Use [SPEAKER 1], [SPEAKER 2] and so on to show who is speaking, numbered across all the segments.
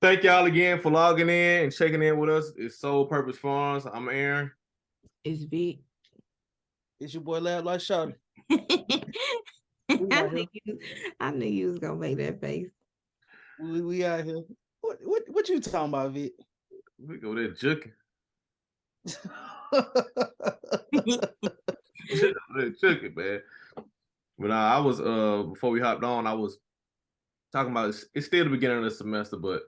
[SPEAKER 1] Thank y'all again for logging in and checking in with us. It's Soul Purpose Farms. I'm Aaron.
[SPEAKER 2] It's Vic.
[SPEAKER 3] It's your boy Lab Like Shawty.
[SPEAKER 2] I knew you was gonna make that face.
[SPEAKER 3] We out here. What you talking about, Vic?
[SPEAKER 1] We go there juking. Juking, man. But I was before we hopped on, I was talking about it's still the beginning of the semester, but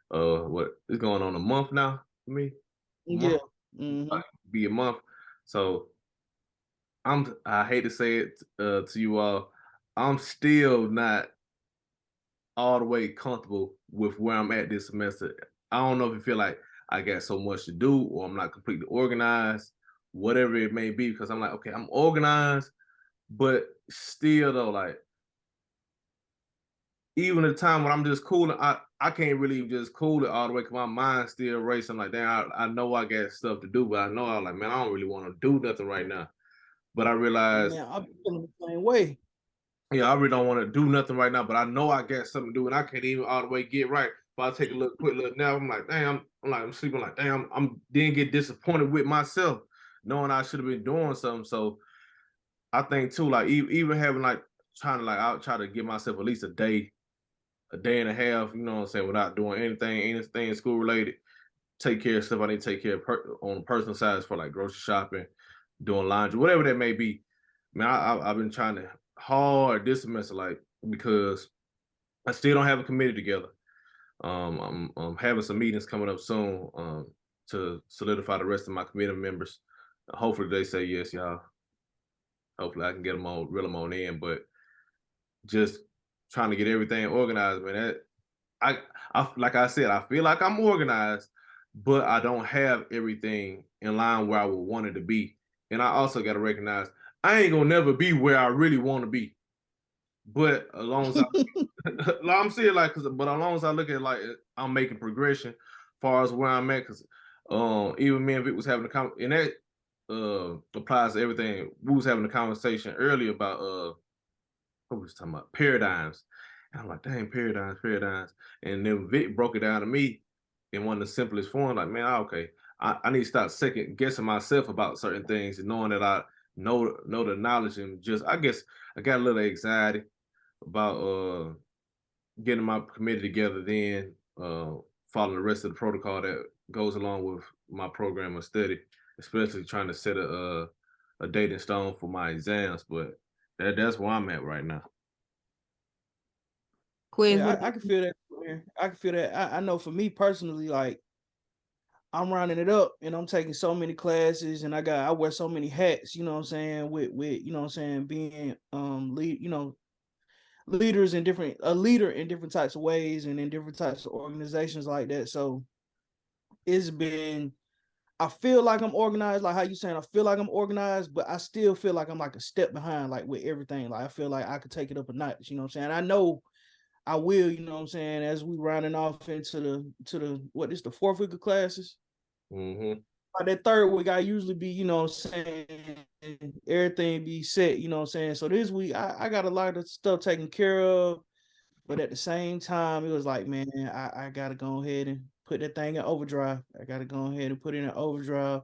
[SPEAKER 1] what is going on a month now for me?
[SPEAKER 3] Yeah. Mm-hmm.
[SPEAKER 1] Be a month. So I hate to say it to you all, I'm still not all the way comfortable with where I'm at this semester. I don't know if you feel like I got so much to do or I'm not completely organized, whatever it may be, because I'm like, okay, I'm organized, but still though, like even the time when I'm just cooling, I can't really just cool it all the way because my mind's still racing. Like, damn, I know I got stuff to do, but I know I'm like, man, I don't really want to do nothing right now. But I realized,
[SPEAKER 3] Man, I'm feeling the same way.
[SPEAKER 1] yeah, I really don't want to do nothing right now, but I know I got something to do, and I can't even all the way get right. If I take a little quick look now, I'm like, damn, I'm sleeping like, damn, I'm then get disappointed with myself, knowing I should have been doing something. So I think too, like even having like trying to like I'll try to give myself at least a day and a half, you know what I'm saying, without doing anything school related. Take care of stuff I need to take care of on the personal side for like grocery shopping, doing laundry, whatever that may be. Man, I've been trying to hard this semester, like because I still don't have a committee together. I'm having some meetings coming up soon to solidify the rest of my committee members. Hopefully they say yes, y'all. Hopefully I can get them on, reel them on in. But just trying to get everything organized, man. I like I said, I feel like I'm organized, but I don't have everything in line where I would want it to be. And I also got to recognize I ain't gonna never be where I really want to be. But as long as I'm saying like, but as long as I look at like I'm making progression, as far as where I'm at, because even me and Vic was having and that applies to everything. We was having a conversation earlier about what was talking about paradigms. And I'm like, dang, paradigms. And then Vic broke it down to me in one of the simplest forms. Like, man, okay, I need to start second guessing myself about certain things and knowing that I know the knowledge and just I guess I got a little anxiety about getting my committee together, then following the rest of the protocol that goes along with my program of study, especially trying to set a date in stone for my exams. But that's where I'm at right now.
[SPEAKER 2] Quiz,
[SPEAKER 3] Yeah, I can feel that. I can feel that. I know for me personally, like I'm rounding it up and I'm taking so many classes and I wear so many hats, you know what I'm saying, with you know what I'm saying, being leaders in different a leader in different types of ways and in different types of organizations like that. So it's been I feel like I'm organized, like how you saying I feel like I'm organized, but I still feel like I'm like a step behind, like with everything. Like I feel like I could take it up a notch, you know what I'm saying? I know I will, you know what I'm saying, as we rounding off into the what is the fourth week of classes.
[SPEAKER 1] Mm-hmm.
[SPEAKER 3] By that third week, I usually be, you know what I'm saying, everything be set, you know what I'm saying. So this week I got a lot of stuff taken care of, but at the same time, it was like, man, I gotta go ahead and put that thing in overdrive. I gotta go ahead and put it in overdrive.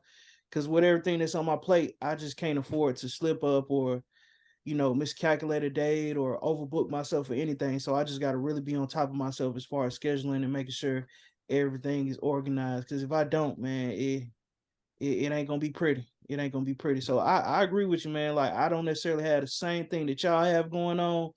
[SPEAKER 3] Cause with everything that's on my plate, I just can't afford to slip up or miscalculate a date or overbook myself for anything. So I just got to really be on top of myself as far as scheduling and making sure everything is organized. Because if I don't, man, it ain't gonna be pretty. It ain't gonna be pretty. So I agree with you, man. Like I don't necessarily have the same thing that y'all have going on,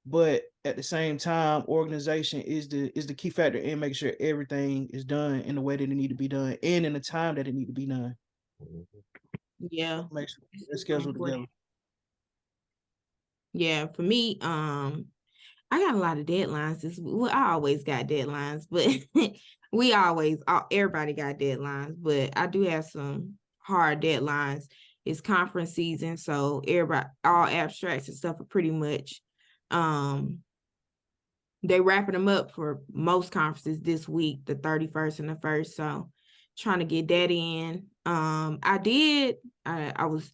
[SPEAKER 3] but at the same time, organization is the key factor in making sure everything is done in the way that it need to be done and in the time that it need to be done.
[SPEAKER 2] Yeah,
[SPEAKER 3] Make sure it's scheduled together.
[SPEAKER 2] Yeah, for me, I got a lot of deadlines. I always got deadlines, but everybody got deadlines, but I do have some hard deadlines. It's conference season, so everybody, all abstracts and stuff are pretty much, they wrapping them up for most conferences this week, the 31st and the 1st. So trying to get that in. I was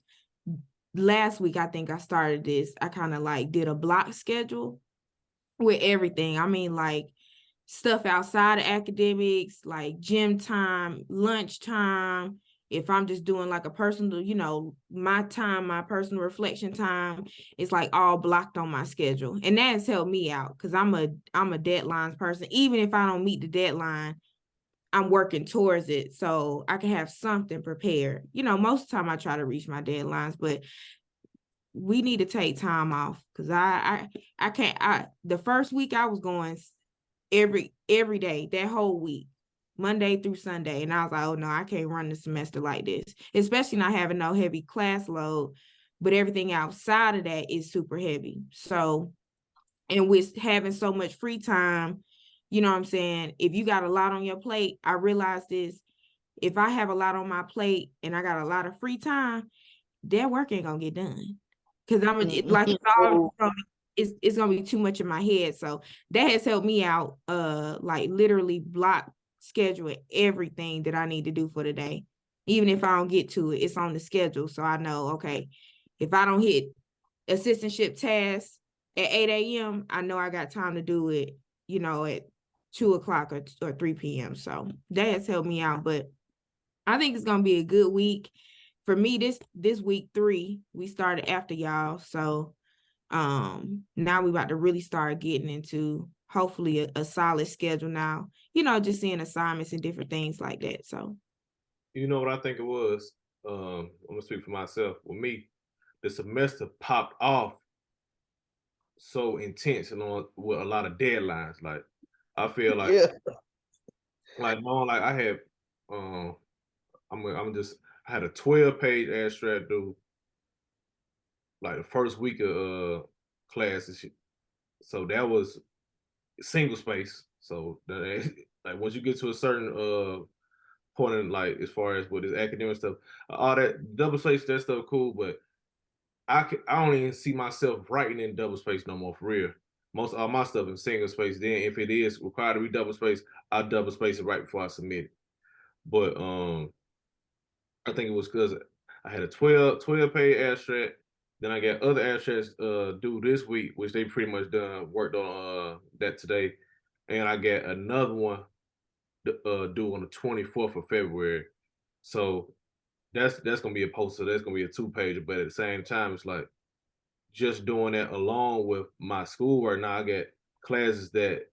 [SPEAKER 2] last week, I think I started this. I kind of like did a block schedule with everything. I mean, like stuff outside of academics, like gym time, lunch time. If I'm just doing like a personal, my time, my personal reflection time, it's like all blocked on my schedule. And that has helped me out because I'm a deadlines person. Even if I don't meet the deadline, I'm working towards it so I can have something prepared. Most of the time I try to reach my deadlines, but we need to take time off because I can't. The first week I was going every day, that whole week, Monday through Sunday. And I was like, oh no, I can't run the semester like this, especially not having no heavy class load, but everything outside of that is super heavy. So, and with having so much free time, you know what I'm saying? If you got a lot on your plate, I realize this, if I have a lot on my plate and I got a lot of free time, that work ain't gonna get done. Cause it's gonna be too much in my head. So that has helped me out, like literally block schedule everything that I need to do for the day. Even if I don't get to it, it's on the schedule. So I know, okay, if I don't hit assistantship tasks at 8 a.m., I know I got time to do it, at 2 o'clock or 3 p.m. So that has helped me out. But I think it's gonna be a good week. For me, this week 3, we started after y'all. So now we about to really start getting into hopefully a solid schedule now, just seeing assignments and different things like that. So
[SPEAKER 1] You know what I think it was? I'm gonna speak for myself. With me, the semester popped off so intense and on with a lot of deadlines. Like I feel like
[SPEAKER 3] Yeah.
[SPEAKER 1] like I had I had a 12-page abstract due like the first week of classes. So that was single space. So like once you get to a certain point in like as far as with this academic stuff, all that double space, that stuff cool, but I don't even see myself writing in double space no more for real. Most all my stuff in single space. Then if it is required to be double space, I double space it right before I submit it. But I think it was because I had a 12-page abstract. Then I got other abstracts due this week, which they pretty much done worked on that today. And I got another one due on the 24th of February. So that's gonna be a poster. That's gonna be a 2-pager. But at the same time, it's like just doing that along with my schoolwork. Now I got classes that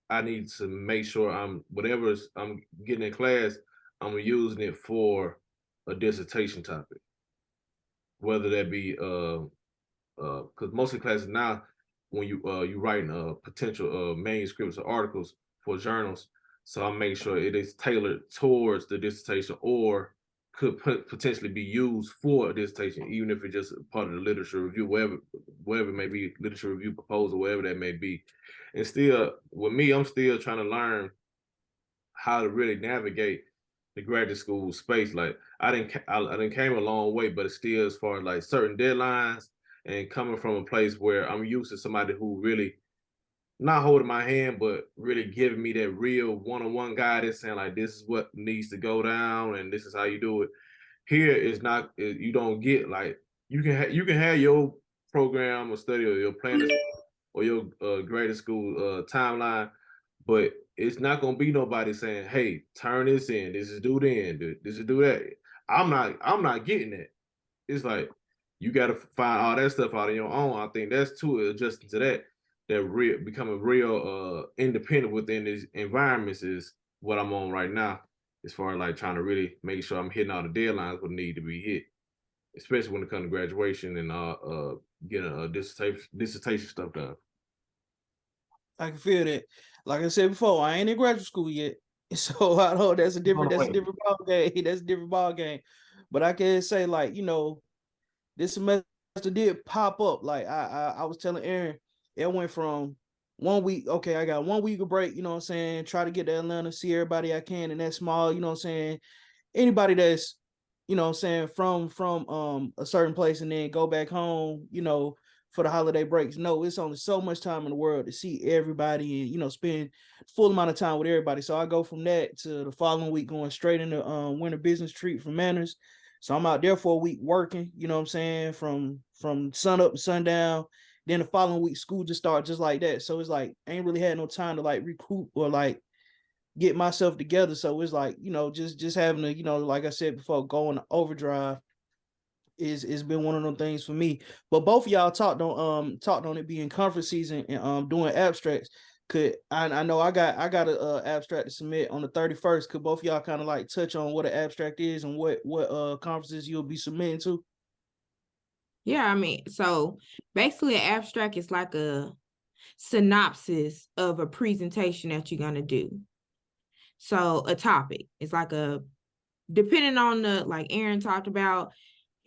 [SPEAKER 1] I need to make sure whatever I'm getting in class, I'm using it for a dissertation topic, whether that be because most of the classes now, when you writing potential manuscripts or articles for journals, so I'm making sure it is tailored towards the dissertation or could potentially be used for a dissertation, even if it's just part of the literature review, whatever it may be, literature review proposal, whatever that may be. And still, with me, I'm still trying to learn how to really navigate the graduate school space. Like I didn't came a long way, but it's still as far as like certain deadlines and coming from a place where I'm used to somebody who really not holding my hand, but really giving me that real one-on-one guidance, saying like this is what needs to go down and this is how you do it. Here is not you don't get like you can have your program or study or your plan or your graduate school timeline, but it's not gonna be nobody saying, "Hey, turn this in. This is due then. This is due that." I'm not getting that. It's like you got to find all that stuff out on your own. I think that's too adjusting to that real becoming real independent within these environments is what I'm on right now. As far as like trying to really make sure I'm hitting all the deadlines what need to be hit, especially when it comes to graduation and getting a dissertation stuff done.
[SPEAKER 3] I can feel that. Like I said before, I ain't in graduate school yet. So I know that's a different ball game. That's a different ball game. But I can say, like, this semester did pop up. Like I was telling Aaron, it went from 1 week. Okay, I got 1 week of break, you know what I'm saying? Try to get to Atlanta, see everybody I can in that small, you know what I'm saying? Anybody that's, you know what I'm saying, from a certain place and then go back home, for the holiday breaks. No, it's only so much time in the world to see everybody and, spend full amount of time with everybody. So I go from that to the following week going straight into winter business treat for Manners. So I'm out there for a week working, you know what I'm saying, from sun up to sundown. Then the following week, school just started just like that. So it's like I ain't really had no time to like recoup or like get myself together. So it's like, just having to, like I said before, go on overdrive is been one of them things for me. But both of y'all talked on it being conference season and doing abstracts. I know I got a abstract to submit on the 31st. Could both of y'all kind of like touch on what an abstract is and what conferences you'll be submitting to?
[SPEAKER 2] Yeah, I mean, so basically an abstract is like a synopsis of a presentation that you're gonna do. So a topic, it's like depending on like Aaron talked about,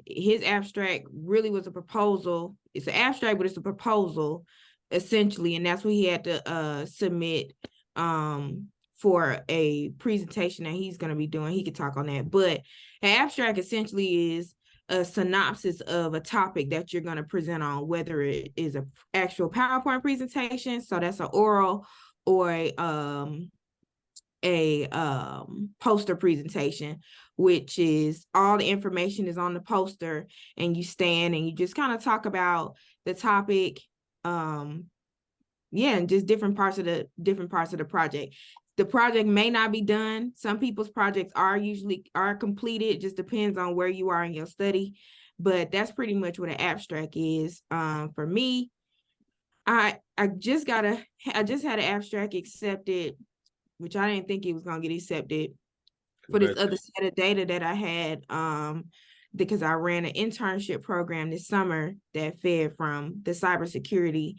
[SPEAKER 2] his abstract really was a proposal. It's an abstract, but it's a proposal essentially, and that's what he had to submit for a presentation that he's going to be doing. He could talk on that, but an abstract essentially is a synopsis of a topic that you're going to present on, whether it is a actual PowerPoint presentation, so that's an oral, or a poster presentation, which is all the information is on the poster, and you stand and you just kind of talk about the topic, and just different parts of the project. The project may not be done. Some people's projects are completed. It just depends on where you are in your study, but that's pretty much what an abstract is. For me, I just had an abstract accepted, which I didn't think it was gonna get accepted, for this other set of data that I had, because I ran an internship program this summer that fed from the cybersecurity.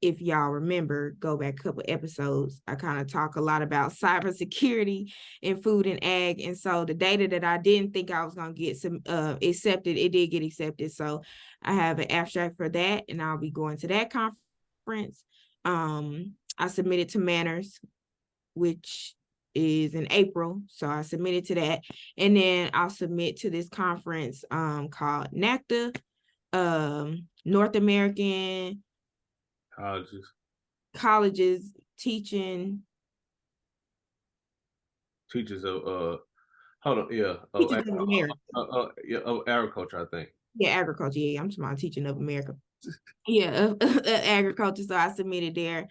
[SPEAKER 2] If y'all remember, go back a couple episodes, I kind of talk a lot about cybersecurity in food and ag. And so the data that I didn't think I was gonna get accepted, it did get accepted. So I have an abstract for that, and I'll be going to that conference. I submitted to Manners, which is in April. So I submitted to that. And then I'll submit to this conference called NACDA, North American Colleges Teaching.
[SPEAKER 1] Teachers of hold on, yeah.
[SPEAKER 2] Teachers of America.
[SPEAKER 1] Of agriculture, I think.
[SPEAKER 2] Yeah, agriculture. Yeah, I'm talking about Teaching of America. Yeah, agriculture. So I submitted there.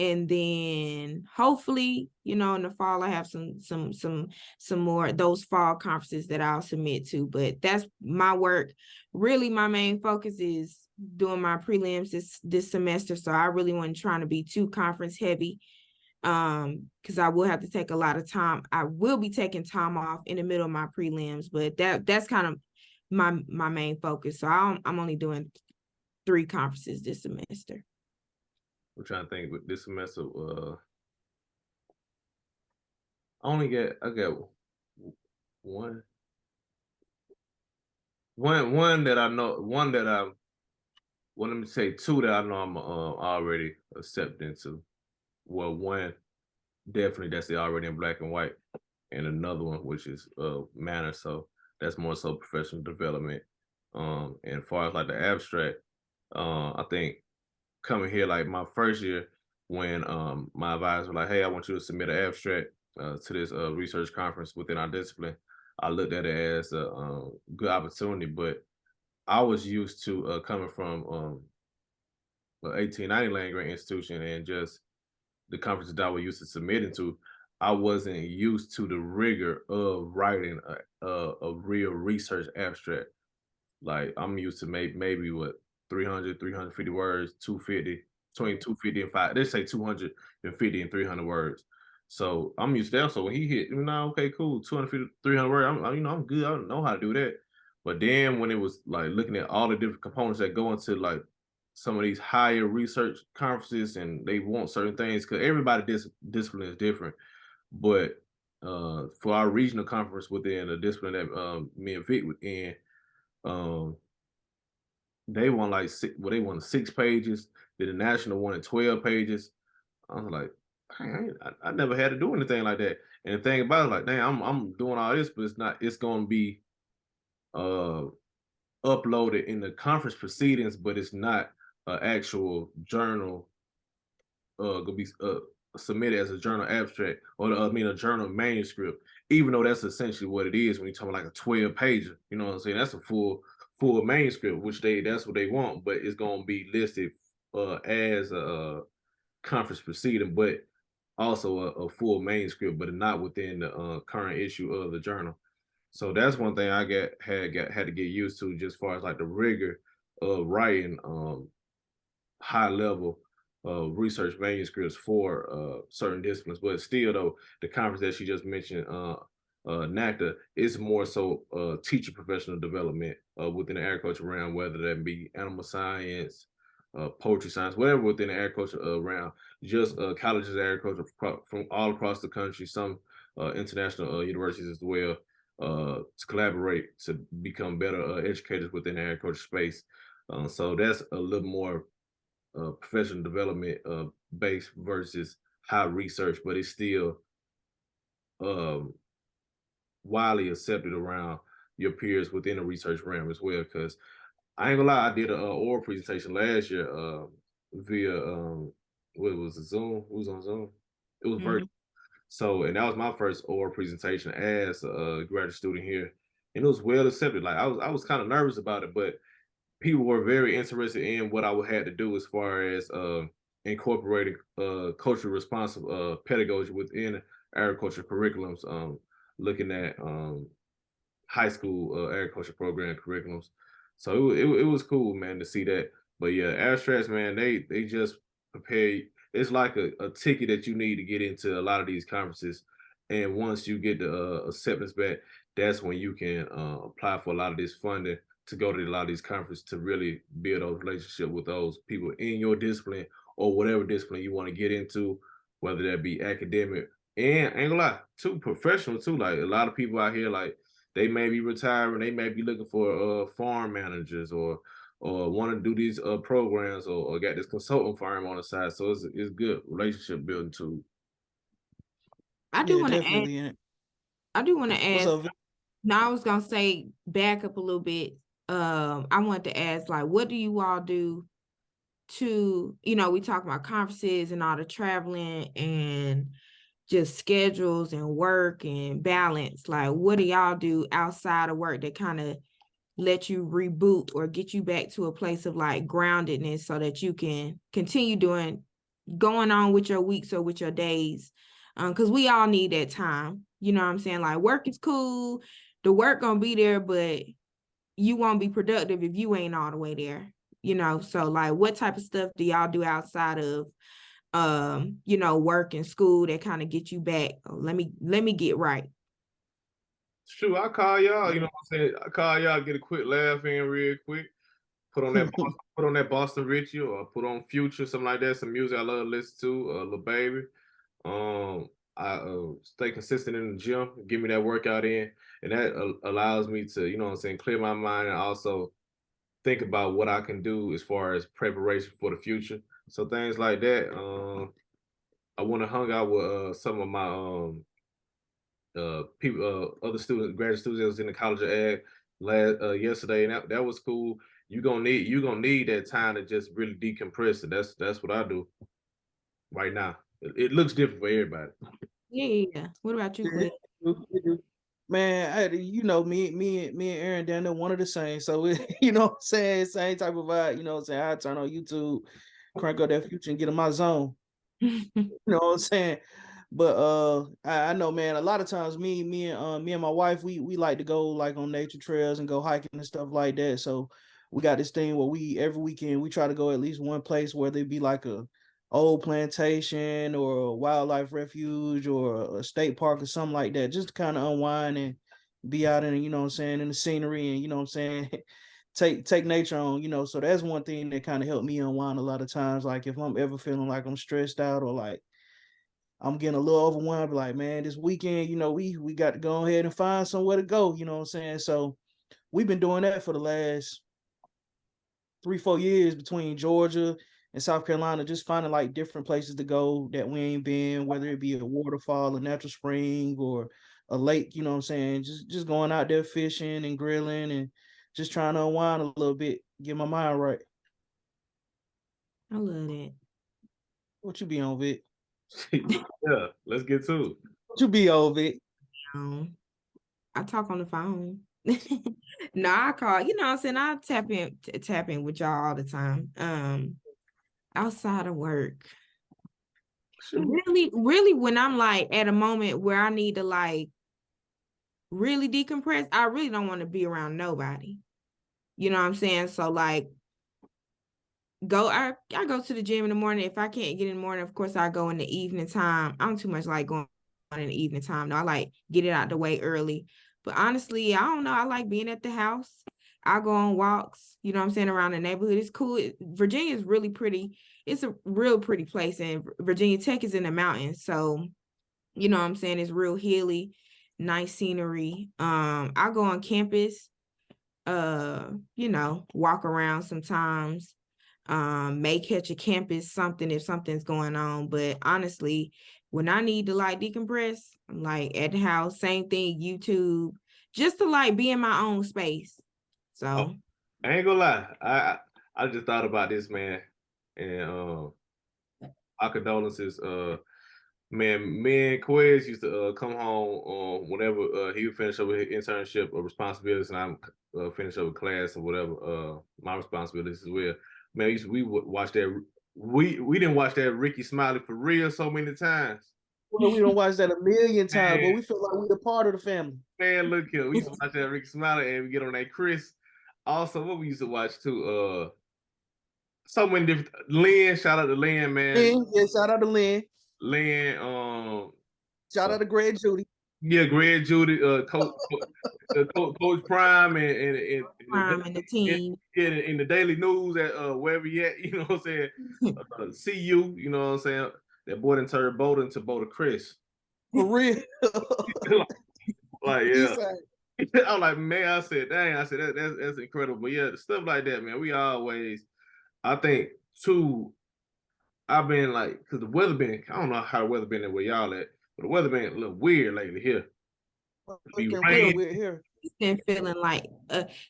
[SPEAKER 2] And then hopefully, in the fall, I have some more those fall conferences that I'll submit to. But that's my work. Really, my main focus is doing my prelims this semester. So I really wasn't trying to be too conference heavy, because I will have to take a lot of time. I will be taking time off in the middle of my prelims, but that's kind of my main focus. So I'm only doing 3 conferences this semester.
[SPEAKER 1] I'm trying to think with this semester. I get one that I know. One that I well, let me say 2 that I know I'm already accepting to. Well, one definitely that's already in black and white, and another one which is manner. So that's more so professional development. And as far as like the abstract, I think coming here like my first year when my advisor was like, hey, I want you to submit an abstract to this research conference within our discipline. I looked at it as a good opportunity, but I was used to coming from the 1890 land grant institution and just the conferences that I was used to submitting to. I wasn't used to the rigor of writing a real research abstract. Like I'm used to maybe what 300, 350 words, 250, between 250 and 5. They say 250 and 300 words. So I'm used to that. So when he hit, okay, cool, 250, 300 words, I'm good. I don't know how to do that. But then when it was like looking at all the different components that go into like some of these higher research conferences, and they want certain things because everybody discipline is different. But for our regional conference within the discipline that me and Vic were in, they want like they wanted 6 pages. Then the national wanted 12 pages. I was like, I never had to do anything like that. And the thing about it, like, dang, I'm doing all this, but it's gonna be uploaded in the conference proceedings, but it's not an actual journal gonna be submitted as a journal abstract, or a journal manuscript, even though that's essentially what it is when you're talking like a 12 pager. You know what I'm saying? That's a full full manuscript, which that's what they want, but it's gonna be listed as a conference proceeding, but also a full manuscript, but not within the current issue of the journal. So that's one thing I had to get used to, just as far as like the rigor of writing high level research manuscripts for certain disciplines. But still, though, the conference that she just mentioned, NACDA, is more so teacher professional development within the agriculture realm, whether that be animal science, poultry science, whatever within the agriculture realm. Just colleges of agriculture from all across the country, some international universities as well, to collaborate to become better educators within the agriculture space. So that's a little more professional development based versus high research, but it's still um, widely accepted around your peers within the research realm as well. Because I ain't gonna lie, I did an oral presentation last year via what was it, Zoom? It was on Zoom. It was virtual. So, and that was my first oral presentation as a graduate student here, and it was well accepted. Like I was kind of nervous about it, but people were very interested in what I would have to do as far as incorporating culturally responsive pedagogy within agriculture curriculums, looking at high school agriculture program curriculums. So it was cool, man, to see that. But yeah, abstracts, man, they just prepare. It's like a ticket that you need to get into a lot of these conferences. And once you get the acceptance back, that's when you can apply for a lot of this funding to go to a lot of these conferences to really build a relationship with those people in your discipline or whatever discipline you want to get into, whether that be academic and ain't gonna lie, too professional too. Like a lot of people out here, like they may be retiring, they may be looking for farm managers or want to do these programs or got this consulting firm on the side. So it's good relationship building too.
[SPEAKER 2] I do
[SPEAKER 3] Yeah,
[SPEAKER 2] want to ask.
[SPEAKER 3] definitely. And
[SPEAKER 2] I do want to
[SPEAKER 3] what's
[SPEAKER 2] ask.
[SPEAKER 3] up, Vic?
[SPEAKER 2] Now I was gonna say back up a little bit. I wanted to ask, like, what do you all do to, we talk about conferences and all the traveling and just schedules and work and balance. Like, what do y'all do outside of work that kind of let you reboot or get you back to a place of like groundedness so that you can continue going on with your weeks or with your days? Because we all need that time. You know what I'm saying? Like, work is cool, the work gonna be there, but you won't be productive if you ain't all the way there. So like, what type of stuff do y'all do outside of work and school that kind of get you back? Let me get right.
[SPEAKER 1] Shoot, I call y'all, you know what I'm saying? I call y'all, get a quick laugh in real quick. Put on that put on that Boston Richie or put on Future, something like that. Some music I love to listen to, Lil Baby. I stay consistent in the gym, give me that workout in, and that allows me to, you know what I'm saying, clear my mind and also think about what I can do as far as preparation for the future. So things like that. I want to hang out with some of my people, other students, graduate students that was in the College of Ag yesterday, and that was cool. You gonna need that time to just really decompress, and that's what I do right now. It looks different for everybody.
[SPEAKER 2] Yeah. What about you, Quinn?
[SPEAKER 3] Man, me and Aaron down there one of the same. So what I'm saying, same type of vibe. You know what I'm saying? I turn on YouTube, crank up that Future and get in my zone. You know what I'm saying? But I know, man, a lot of times me and my wife, we like to go like on nature trails and go hiking and stuff like that. So we got this thing where we every weekend we try to go at least one place where they be like a old plantation or a wildlife refuge or a state park or something like that, just to kind of unwind and be out in, you know what I'm saying, in the scenery and, you know what I'm saying, take nature on, so that's one thing that kind of helped me unwind a lot of times. Like if I'm ever feeling like I'm stressed out or like I'm getting a little overwhelmed, like, man, this weekend, we got to go ahead and find somewhere to go, you know what I'm saying? So we've been doing that for the last 3-4 years between Georgia and South Carolina, just finding like different places to go that we ain't been, whether it be a waterfall, a natural spring, or a lake, you know what I'm saying? Just going out there fishing and grilling and just trying to unwind a little bit, get my mind right.
[SPEAKER 2] I love that.
[SPEAKER 3] What you be on, Vic?
[SPEAKER 1] Yeah, let's get to it.
[SPEAKER 3] What you be on, Vic?
[SPEAKER 2] I talk on the phone. No, I call, you know what I'm saying? I tap in with y'all all the time. Outside of work.
[SPEAKER 1] Shoot.
[SPEAKER 2] Really when I'm like at a moment where I need to like really decompress, I really don't want to be around nobody. You know what I'm saying? So like I go to the gym in the morning. If I can't get in the morning, of course I go in the evening time. I'm too much like going in the evening time. No, I like get it out the way early. But honestly, I don't know. I like being at the house. I go on walks, you know what I'm saying, around the neighborhood. It's cool. Virginia is really pretty. It's a real pretty place. And Virginia Tech is in the mountains. So, you know what I'm saying, it's real hilly, nice scenery. I go on campus, you know, walk around sometimes. May catch a campus something if something's going on. But honestly, when I need to like decompress, I'm like at the house, same thing, YouTube, just to like be in my own space. So
[SPEAKER 1] I ain't gonna lie. I just thought about this, man, and our condolences. Man, me and Quez used to come home whenever he would finish up with his internship or responsibilities, and I'm finish up with class or whatever. My responsibilities as well. Man, we would watch that. We didn't watch that Ricky Smiley for real so many times.
[SPEAKER 3] Well, we don't watch that a million times,
[SPEAKER 1] Man.
[SPEAKER 3] but we feel like we're a part of the family.
[SPEAKER 1] Man, look here. We used to watch that Ricky Smiley and we get on that Chris. Also, what we used to watch too, so many different Lynn, shout out to Lynn, man.
[SPEAKER 3] Lynn, yeah, shout out to Lynn.
[SPEAKER 1] Lynn,
[SPEAKER 3] shout out to Greg Judy.
[SPEAKER 1] Yeah, Greg Judy, Coach Prime and
[SPEAKER 2] Prime and the team.
[SPEAKER 1] In the daily news at wherever you at, you know what I'm saying? CU, you know what I'm saying? That boy done turned Bowden to Boulder Chris.
[SPEAKER 3] For real.
[SPEAKER 1] Like, yeah. I'm like, man, I said, dang, I said that's incredible. But yeah, stuff like that, man. We always, I think, too, I've been like, because the weather been, I don't know how the weather been there where y'all at, but the weather been a little weird lately here.
[SPEAKER 3] Real weird here.
[SPEAKER 2] It's been feeling like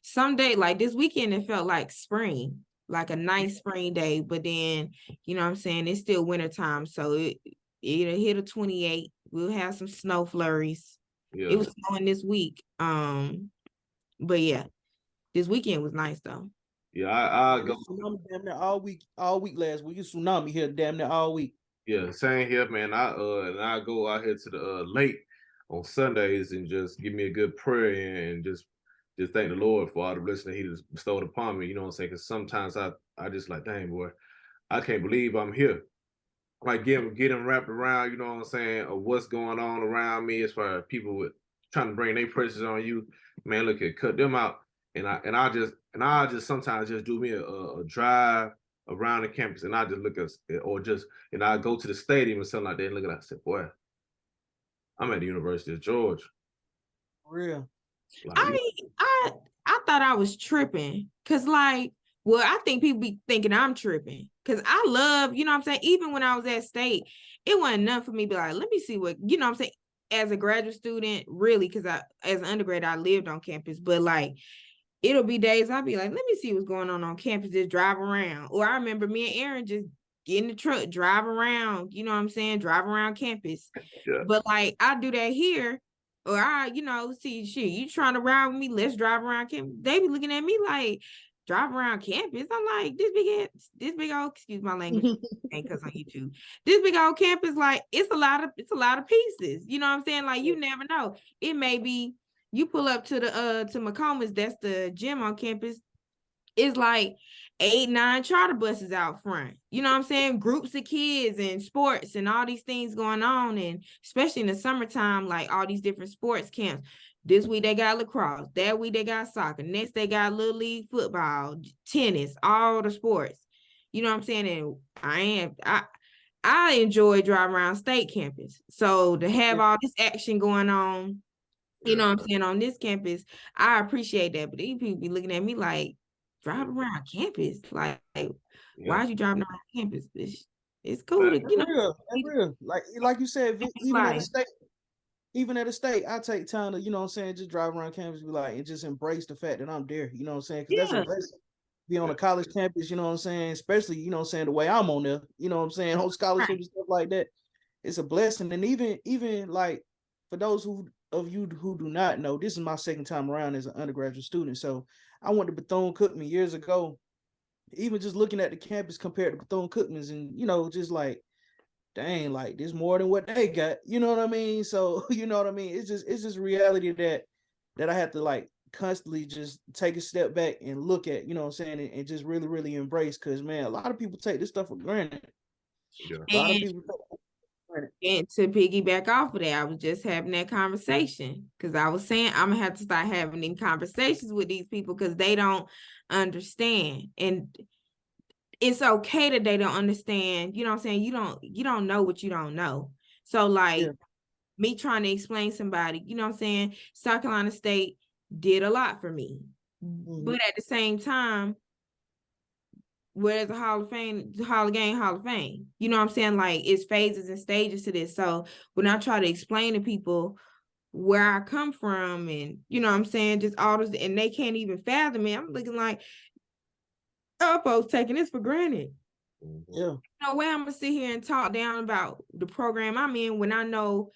[SPEAKER 2] some day, like this weekend, it felt like spring, like a nice spring day. But then, you know what I'm saying, it's still wintertime. So it'll hit a 28. We'll have some snow flurries. Yeah. It was snowing this week. But yeah, this weekend was nice though.
[SPEAKER 1] Yeah, I go
[SPEAKER 3] tsunami damn near all week last week. It's tsunami here damn near all week.
[SPEAKER 1] Yeah, same here, man. I go out here to the lake on Sundays and just give me a good prayer and just thank the Lord for all the blessings that He just bestowed upon me. You know what I'm saying? Because sometimes I just like, dang boy, I can't believe I'm here. Like getting wrapped around, you know what I'm saying, of what's going on around me as far as people with trying to bring their pressures on you. Man, look at cut them out. And I just sometimes just do me a drive around the campus and I just look at and I go to the stadium or something like that and look at it, I said, boy, I'm at the University of Georgia.
[SPEAKER 3] For real.
[SPEAKER 2] Like, I mean, I thought I was tripping because like, well, I think people be thinking I'm tripping because I love, you know what I'm saying? Even when I was at state, it wasn't enough for me to be like, let me see what, you know what I'm saying? As a graduate student, really, because as an undergrad, I lived on campus, but like, it'll be days I'll be like, let me see what's going on campus, just drive around. Or I remember me and Aaron just get in the truck, drive around, you know what I'm saying? Drive around campus. Yeah. But like, I do that here, or I, you know, see, shit, you trying to ride with me? Let's drive around campus. They be looking at me like, drive around campus. I'm like, this big old, excuse my language, because on YouTube, this big old campus, like, it's a lot of pieces. You know what I'm saying? Like, you never know. It may be, you pull up to the to McComas, that's the gym on campus. It's like 8-9 charter buses out front. You know what I'm saying? Groups of kids and sports and all these things going on. And especially in the summertime, like all these different sports camps. This week they got lacrosse. That week they got soccer. Next they got little league football, tennis, all the sports. You know what I'm saying? And I enjoy driving around state campus. So to have all this action going on, you know what I'm saying, on this campus, I appreciate that. But these people be looking at me like, driving around campus, like why are you driving around campus? It's cool to, you know,
[SPEAKER 3] real. Like you said, even at a state, I take time to, you know what I'm saying, just drive around campus, be like, and just embrace the fact that I'm there, you know what I'm saying? Because that's a blessing. Be on a college campus, you know what I'm saying, especially, you know what I'm saying, the way I'm on there, you know what I'm saying, whole scholarship and stuff like that. It's a blessing. And even like for those who of you who do not know, this is my second time around as an undergraduate student. So I went to Bethune-Cookman years ago. Even just looking at the campus compared to Bethune-Cookman's, and just like, dang, like there's more than what they got. You know what I mean? So you know what I mean? It's just reality that I have to like constantly just take a step back and look at, you know what I'm saying, and just really, really embrace. Cause man, a lot of people take this stuff for granted.
[SPEAKER 1] Yeah.
[SPEAKER 3] A lot of
[SPEAKER 2] And
[SPEAKER 3] people take it for granted.
[SPEAKER 2] And to piggyback off of that, I was just having that conversation because I was saying I'm gonna have to start having them conversations with these people because they don't understand. And it's okay that they don't understand. You know what I'm saying? You don't know what you don't know. So like
[SPEAKER 3] Yeah.
[SPEAKER 2] me trying to explain somebody, you know what I'm saying? South Carolina State did a lot for me. But at the same time, where's the Hall of Fame, Hall of Game, Hall of Fame? You know what I'm saying? Like it's phases and stages to this. So when I try to explain to people where I come from and you know what I'm saying, just all this, and they can't even fathom it, I'm looking like, oh, folks taking this for granted.
[SPEAKER 3] Yeah.
[SPEAKER 2] No way I'm gonna sit here and talk down about the program I'm in when I know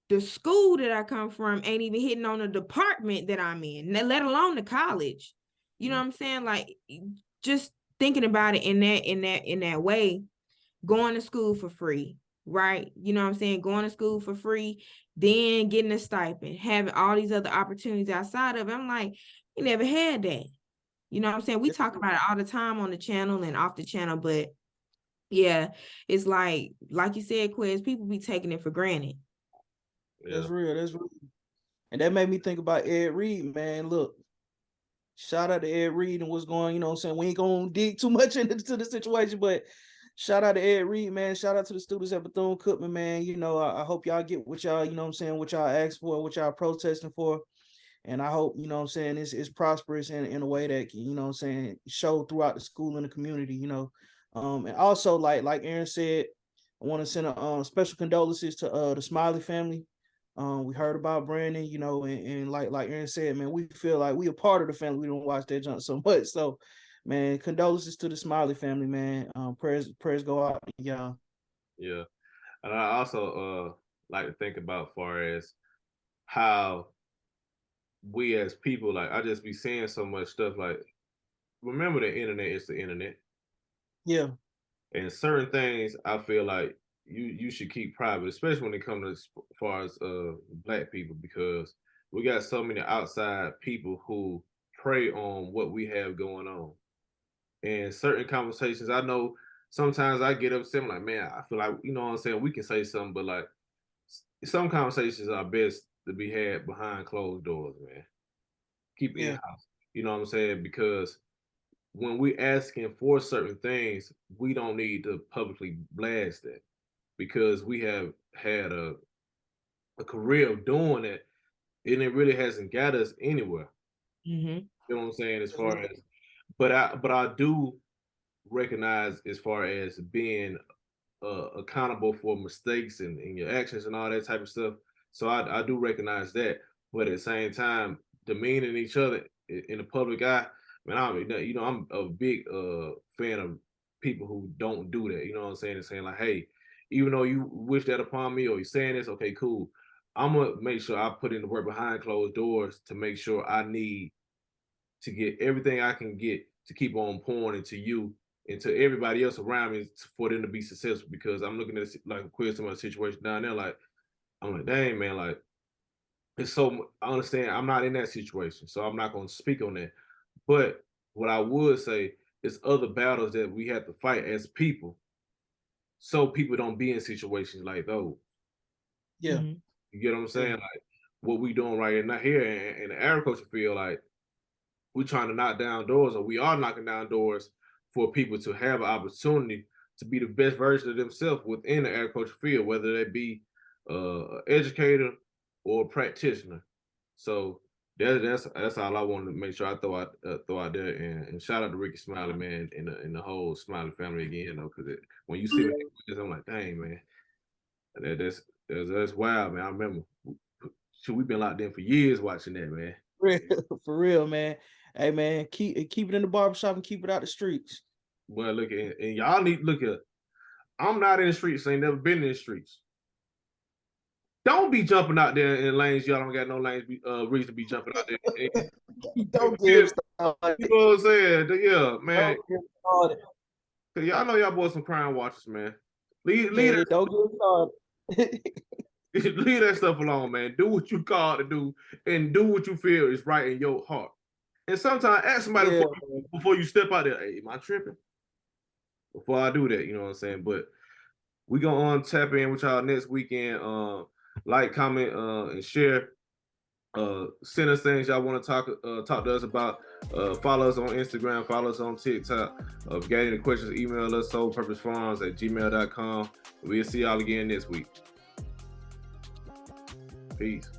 [SPEAKER 2] the school that I come from ain't even hitting on the department that I'm in, let alone the college. You know what I'm saying? Like just thinking about it in that way, going to school for free, right? You know what I'm saying? Going to school for free, then getting a stipend, having all these other opportunities outside of it. I'm like, you never had that. You know what I'm saying? We talk about it all the time on the channel and off the channel, but yeah, it's like you said, Quiz, people be taking it for granted.
[SPEAKER 1] Yeah.
[SPEAKER 3] That's real. That's real. And that made me think about Ed Reed, man. Look, shout out to Ed Reed and what's going, you know what I'm saying? We ain't gonna dig too much into the situation, but shout out to Ed Reed, man. Shout out to the students at Bethune-Cookman, man. You know, I hope y'all get what y'all, you know what I'm saying, what y'all asked for, what y'all protesting for. And I hope, you know what I'm saying, it's prosperous in a way that can, you know what I'm saying, show throughout the school and the community, you know. And also, like Aaron said, I want to send a special condolences to the Smiley family. We heard about Brandon, you know, and like Aaron said, man, we feel like we a part of the family. We don't watch that junk so much. So, man, condolences to the Smiley family, man. Prayers go out to y'all.
[SPEAKER 1] Yeah. And I also like to think about far as how we as people, like I just be saying so much stuff like remember the internet is the internet.
[SPEAKER 3] Yeah.
[SPEAKER 1] And certain things I feel like you should keep private, especially when it comes to as far as black people, because we got so many outside people who prey on what we have going on. And certain conversations, I know sometimes I get upset. I'm like, man, I feel like, you know what I'm saying, we can say something, but like some conversations are best to be had behind closed doors, man. Keep in house. You know what I'm saying? Because when we asking for certain things, we don't need to publicly blast that because we have had a career of doing it and it really hasn't got us anywhere.
[SPEAKER 2] Mm-hmm.
[SPEAKER 1] You know what I'm saying? As far as, but I do recognize as far as being accountable for mistakes and your actions and all that type of stuff. So I do recognize that, but at the same time, demeaning each other in the public eye, man, I'm a big fan of people who don't do that. You know what I'm saying? And saying like, hey, even though you wish that upon me or you're saying this, okay, cool. I'm gonna make sure I put in the work behind closed doors to make sure I need to get everything I can get to keep on pouring into you and to everybody else around me for them to be successful. Because I'm looking at like a quiz some of the situation down there, like I'm like, dang man, like it's so I understand I'm not in that situation, so I'm not gonna speak on that. But what I would say is other battles that we have to fight as people, so people don't be in situations like those.
[SPEAKER 3] Yeah.
[SPEAKER 2] Mm-hmm.
[SPEAKER 1] You get what I'm saying?
[SPEAKER 3] Yeah.
[SPEAKER 1] Like what we doing right now here in the agriculture field, like we're trying to knock down doors, or we are knocking down doors for people to have an opportunity to be the best version of themselves within the agriculture field, whether that be an educator or a practitioner. So that's all I wanted to make sure I throw out there, and shout out to Ricky Smiley, man, and the whole Smiley family again, though, because when you see me, I'm like, dang man, that's wild, man. I remember, we've been locked in for years watching that, man.
[SPEAKER 3] For real, man. Hey man, keep it in the barbershop and keep it out the streets.
[SPEAKER 1] Well, look at and y'all need look at. I'm not in the streets. Ain't never been in the streets. Don't be jumping out there in lanes. Y'all don't got no lanes. Reason to be jumping out there.
[SPEAKER 3] Don't get started.
[SPEAKER 1] You know what I'm saying? Yeah, man.
[SPEAKER 3] Don't get started.
[SPEAKER 1] Cause y'all know y'all boys some crime watchers, man. Leave
[SPEAKER 3] Man,
[SPEAKER 1] that,
[SPEAKER 3] don't get started.
[SPEAKER 1] leave that stuff alone, man. Do what you called to do, and do what you feel is right in your heart. And sometimes ask somebody
[SPEAKER 3] Yeah,
[SPEAKER 1] before you step out there. Hey, am I tripping? Before I do that, you know what I'm saying. But we gonna tap in with y'all next weekend. Like, comment, and share. Send us things y'all want to talk to us about. Follow us on Instagram, follow us on TikTok. If you got any questions, email us soulpurposefarms@gmail.com. We'll see y'all again next week. Peace.